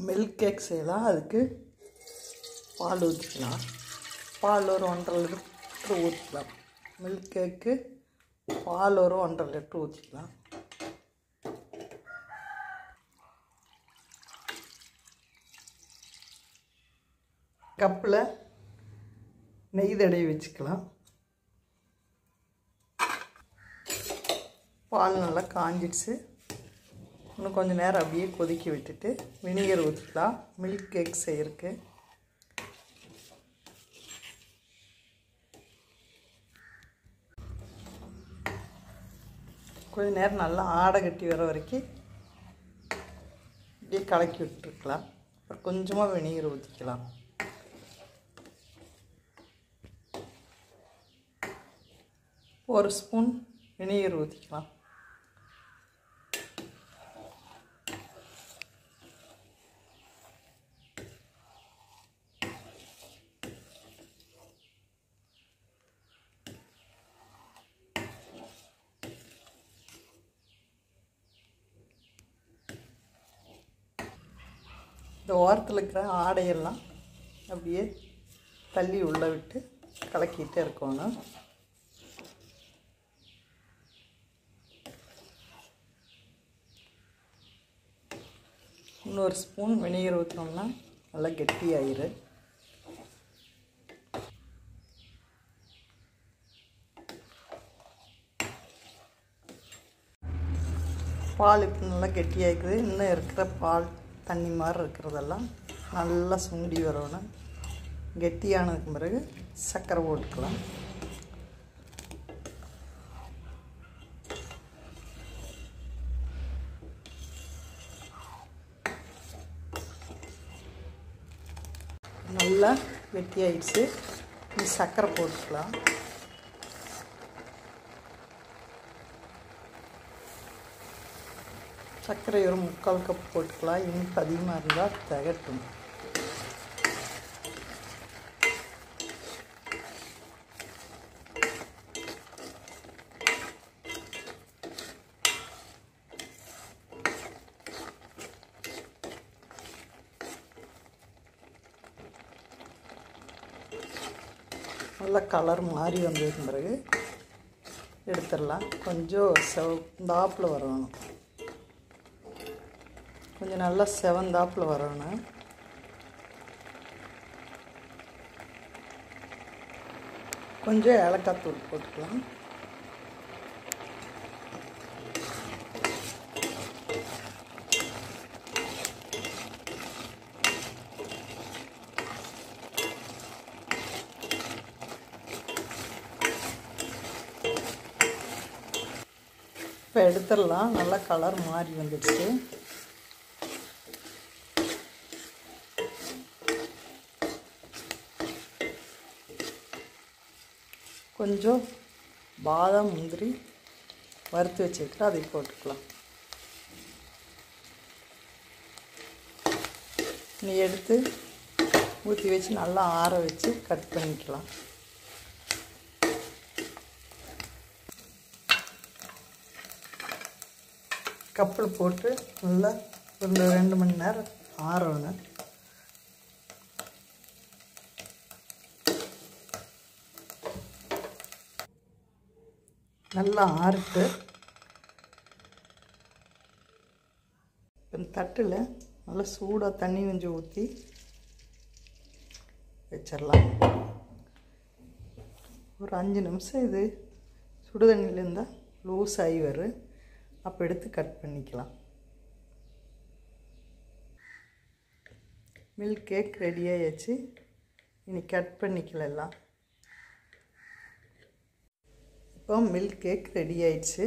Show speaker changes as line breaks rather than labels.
Milk cake செய்யலாம். அதுக்கு பால் ஊற்றிக்கலாம். பால் ஒரு 1.5 லிட்டர் ஊற்றிக்கலாம். மில்க் கேக்கு பால் ஒரு 1.5 லிட்டர் ஊற்றிக்கலாம். கப்பில் நெய் தடவி வச்சுக்கலாம். பால் நல்லா காஞ்சிடுச்சு. இன்னும் கொஞ்சம் நேரம் அப்படியே கொதிக்க விட்டுட்டு வினிகர் ஊற்றிக்கலாம். மில்க் கேக் செய்யறதுக்கு கொஞ்சம் நேரம் நல்லா ஆடை கட்டி வர வரைக்கும் அப்படியே கலக்கி விட்டுருக்கலாம். அப்புறம் கொஞ்சமாக வினிகர் ஊற்றிக்கலாம். ஒரு ஸ்பூன் வினிகர் ஊற்றிக்கலாம். இந்த ஓரத்தில் இருக்கிற ஆடையெல்லாம் அப்படியே தள்ளி உள்ளே விட்டு கலக்கிட்டே இருக்கணும். இன்னொரு ஸ்பூன் வினிகர் ஊற்றினோம்னா நல்லா கெட்டியாயிரு. பால் இப்போ நல்லா கெட்டியாகிக்குது. இன்னும் இருக்கிற பால் தண்ணி மாதிரி இருக்கிறதெல்லாம் நல்லா சுண்டி வரணும். கெட்டியானதுக்கு பிறகு சர்க்கரை போட்டுக்கலாம். நல்லா கெட்டியாயிடுச்சு. இது சர்க்கரை போட்டுக்கலாம். சர்க்கரை ஒரு 3/4 கப் போட்டுக்கலாம். இனிப்பு அதிகமாக இருந்தால் திகட்டும். நல்லா கலர் மாறி வந்ததுக்கு பிறகு எடுத்துடலாம். கொஞ்சம் செவந்தாப்பில் வரணும். கொஞ்சம் நல்லா செவந்தாப்பில் வரணும். கொஞ்சம் ஏலக்காய் தூள் போட்டுக்கலாம். இப்போ எடுத்துடலாம். நல்லா கலர் மாறி வந்துடுச்சு. கொஞ்சம் பாதாம் முந்திரி வறுத்து வச்சுருக்கேன், அதை போட்டுக்கலாம். நீ எடுத்து ஊற்றி வச்சு நல்லா ஆற வச்சு கட் பண்ணிக்கலாம். கப்பில் போட்டு நல்லா ஒரு 2 மணி நேரம் ஆறணும். நல்லா ஆறிட்டு இந்த தட்டில் நல்லா சூடாக தண்ணி கொஞ்சம் ஊற்றி வச்சிடலாம். ஒரு 5 நிமிஷம் இது சுடு தண்ணியில் இருந்தால் லூஸ் ஆகி வரும். அப்போ எடுத்து கட் பண்ணிக்கலாம். மில்க் கேக் ரெடி ஆகிடுச்சு. இனி கட் பண்ணிக்கலாம். இப்போ மில்க் கேக் ரெடி ஆயிடுச்சு.